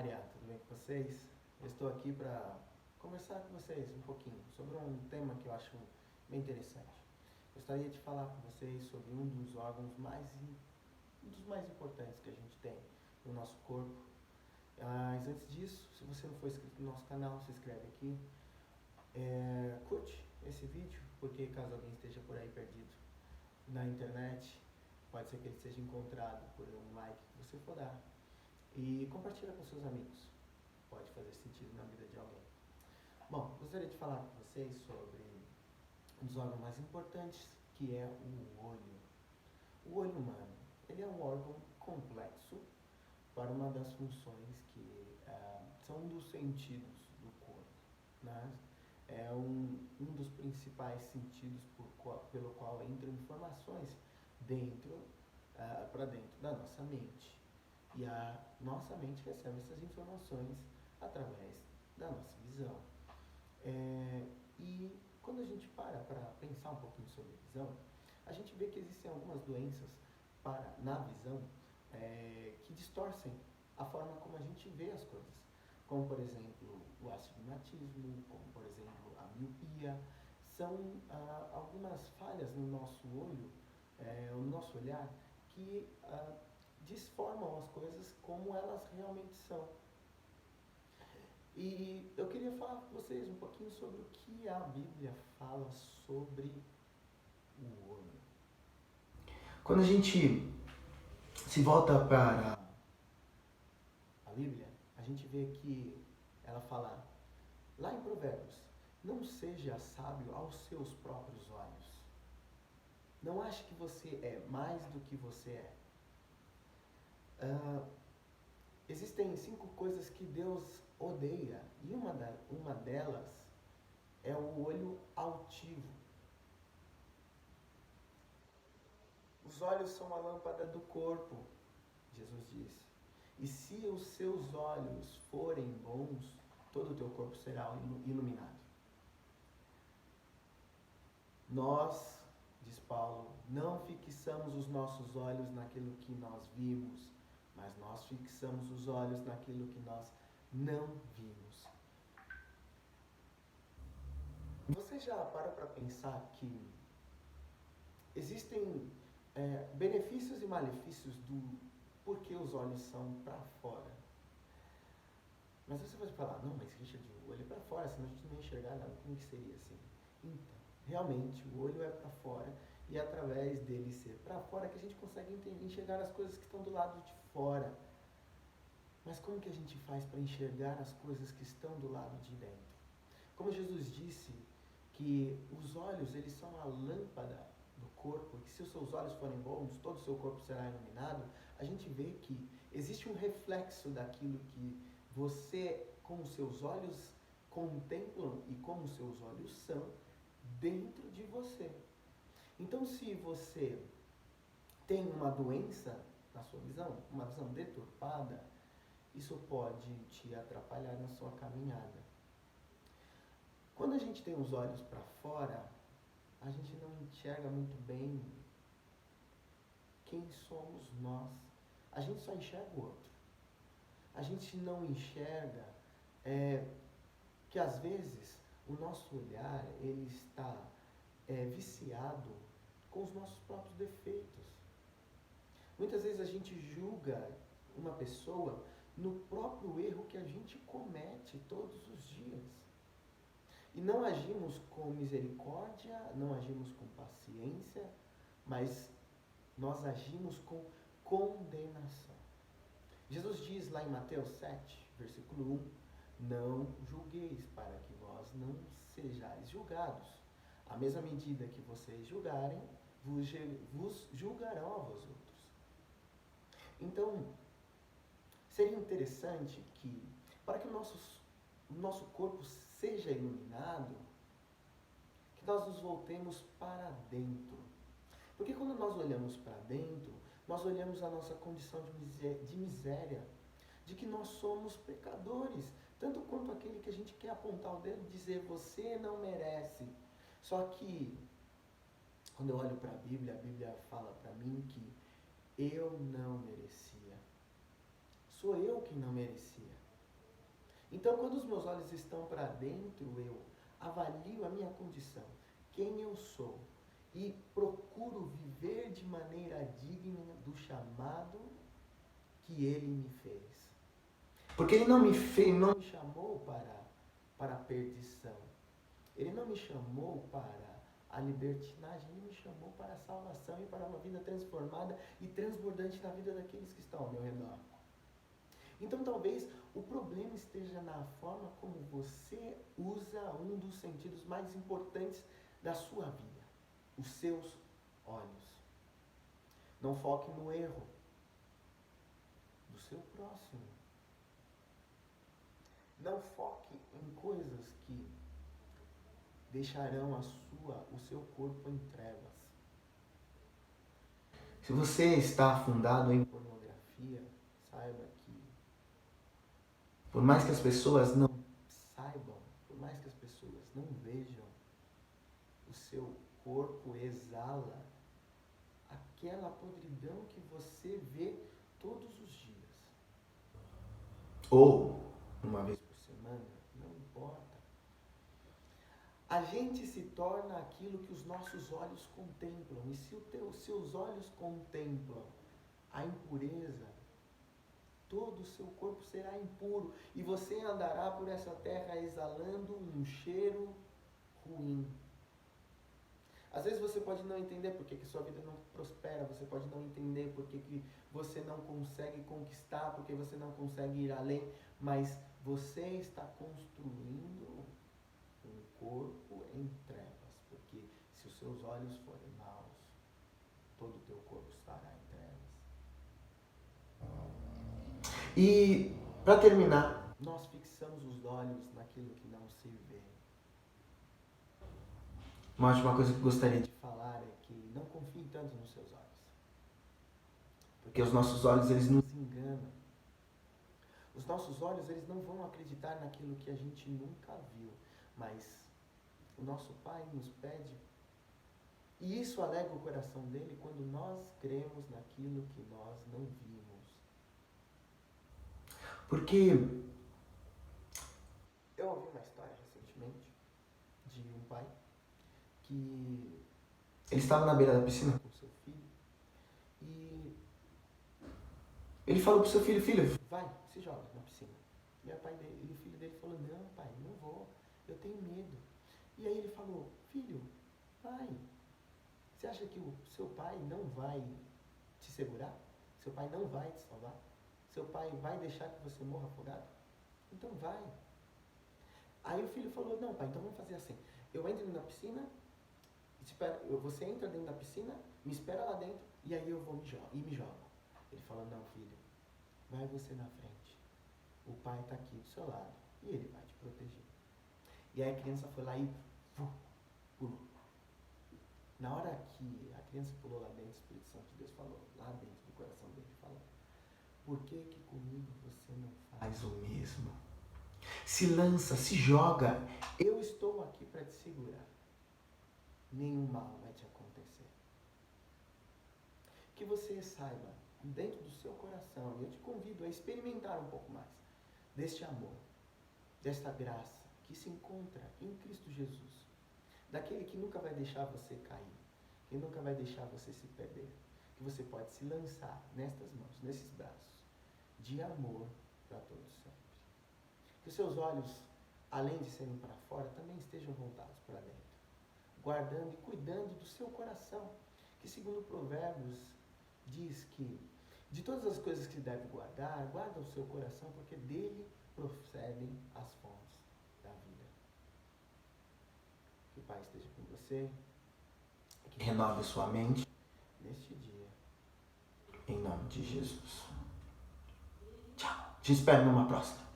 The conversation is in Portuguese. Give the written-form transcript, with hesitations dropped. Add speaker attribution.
Speaker 1: Maria, tudo bem com vocês? Eu estou aqui para conversar com vocês um pouquinho sobre um tema que eu acho bem interessante. Gostaria de falar com vocês sobre um dos órgãos um dos mais importantes que a gente tem no nosso corpo. Mas antes disso, se você não for inscrito no nosso canal, se inscreve aqui. Curte esse vídeo, porque caso alguém esteja por aí perdido na internet, pode ser que ele seja encontrado por um like que você for dar. E compartilha com seus amigos. Pode fazer sentido na vida de alguém. Bom, gostaria de falar com vocês sobre um dos órgãos mais importantes, que é o olho. O olho humano, ele é um órgão complexo para uma das funções que são um dos sentidos do corpo, né? É um dos principais sentidos pelo qual entram informações para dentro da nossa mente. E a nossa mente recebe essas informações através da nossa visão. E quando a gente para pensar um pouquinho sobre visão, a gente vê que existem algumas doenças na visão que distorcem a forma como a gente vê as coisas. Como, por exemplo, o astigmatismo, como, por exemplo, a miopia. São algumas falhas no nosso olho, no nosso olhar, que desformam as coisas como elas realmente são. E eu queria falar com vocês um pouquinho sobre o que a Bíblia fala sobre o olho. Quando a gente se volta para a Bíblia, a gente vê que ela fala, lá em Provérbios, não seja sábio aos seus próprios olhos. Não ache que você é mais do que você é. Existem 5 coisas que Deus odeia, e uma delas é o olho altivo. Os olhos são a lâmpada do corpo, Jesus disse. E se os seus olhos forem bons, todo o teu corpo será iluminado. Nós, diz Paulo, não fixamos os nossos olhos naquilo que nós vimos, mas nós fixamos os olhos naquilo que nós não vimos. Você já parou para pensar que existem benefícios e malefícios do porquê os olhos são para fora? Mas você pode falar, não, mas Richard, o olho é para fora, senão a gente não ia enxergar nada, como que seria assim? Então, realmente, o olho é para fora, e é através dele ser para fora que a gente consegue enxergar as coisas que estão do lado de fora. Mas como que a gente faz para enxergar as coisas que estão do lado de dentro? Como Jesus disse que os olhos, eles são a lâmpada do corpo, e que se os seus olhos forem bons, todo o seu corpo será iluminado, a gente vê que existe um reflexo daquilo que você, com os seus olhos, contemplam e como os seus olhos são dentro de você. Então, se você tem uma doença na sua visão, uma visão deturpada, isso pode te atrapalhar na sua caminhada. Quando a gente tem os olhos para fora, a gente não enxerga muito bem quem somos nós. A gente só enxerga o outro. A gente não enxerga que às vezes o nosso olhar ele está viciado com os nossos próprios defeitos. Muitas vezes a gente julga uma pessoa no próprio erro que a gente comete todos os dias. E não agimos com misericórdia, não agimos com paciência, mas nós agimos com condenação. Jesus diz lá em Mateus 7, versículo 1, não julgueis para que vós não sejais julgados. A mesma medida que vocês julgarem, vos julgarão a vós outros. Então, seria interessante que, para que o nosso corpo seja iluminado, que nós nos voltemos para dentro. Porque quando nós olhamos para dentro, nós olhamos a nossa condição de miséria, de que nós somos pecadores, tanto quanto aquele que a gente quer apontar o dedo e dizer, você não merece. Só que, quando eu olho para a Bíblia fala para mim que eu não merecia. Sou eu quem não merecia. Então, quando os meus olhos estão para dentro, eu avalio a minha condição, quem eu sou, e procuro viver de maneira digna do chamado que Ele me fez. Porque Ele não me chamou para a perdição. Ele não me chamou para a libertinagem, Ele me chamou para a salvação e para uma vida transformada e transbordante na vida daqueles que estão ao meu redor. Então talvez o problema esteja na forma como você usa um dos sentidos mais importantes da sua vida, os seus olhos. Não foque no erro do seu próximo. Não foque em coisas que deixarão o seu corpo em trevas. Se você está afundado em pornografia, saiba que, por mais que as pessoas não saibam, por mais que as pessoas não vejam, o seu corpo exala aquela podridão que você vê todos os dias. Ou uma vez por semana, não importa. A gente se torna aquilo que os nossos olhos contemplam. E se os seus olhos contemplam a impureza, todo o seu corpo será impuro. E você andará por essa terra exalando um cheiro ruim. Às vezes você pode não entender por que sua vida não prospera, você pode não entender por que você não consegue conquistar, porque você não consegue ir além, mas você está construindo um corpo em trevas, porque se os seus olhos forem maus, todo o teu corpo estará em trevas. E, para terminar, nós fixamos os olhos naquilo que não se vê. Uma última coisa que eu gostaria de falar é que não confie tanto nos seus olhos. Porque os nossos olhos, eles nos enganam. Os nossos olhos, eles não vão acreditar naquilo que a gente nunca viu. Mas o nosso Pai nos pede, e isso alegra o coração dele quando nós cremos naquilo que nós não vimos. Porque eu ouvi uma história recentemente de um pai que ele estava na beira da piscina com seu filho e ele falou para o seu filho, vai, se joga na piscina. E o filho dele falou, não pai, não vou, eu tenho medo. E aí ele falou, filho, vai, você acha que o seu pai não vai te segurar? Seu pai não vai te salvar? Seu pai vai deixar que você morra afogado? Então vai. Aí o filho falou, não pai, então vamos fazer assim, eu entro na piscina, você entra dentro da piscina, me espera lá dentro, e aí eu vou me jogo. Ele falou, não filho, vai você na frente, o pai está aqui do seu lado, e ele vai te proteger. E aí a criança foi lá e pulou. Na hora que a criança pulou lá dentro, o Espírito Santo de Deus falou, lá dentro do coração dele, falou, por que comigo você não faz o mesmo? Se lança, se joga, eu estou aqui para te segurar. Nenhum mal vai te acontecer. Que você saiba, dentro do seu coração, e eu te convido a experimentar um pouco mais deste amor, desta graça que se encontra em Cristo Jesus, daquele que nunca vai deixar você cair, que nunca vai deixar você se perder, que você pode se lançar nestas mãos, nesses braços, de amor para todos sempre. Que os seus olhos, além de serem para fora, também estejam voltados para dentro, guardando e cuidando do seu coração, que segundo Provérbios diz que de todas as coisas que deve guardar, guarda o seu coração, porque dele procedem as fontes da vida. Que o Pai esteja com você, que renove sua mente neste dia, em nome de Jesus. Tchau. Te espero numa próxima.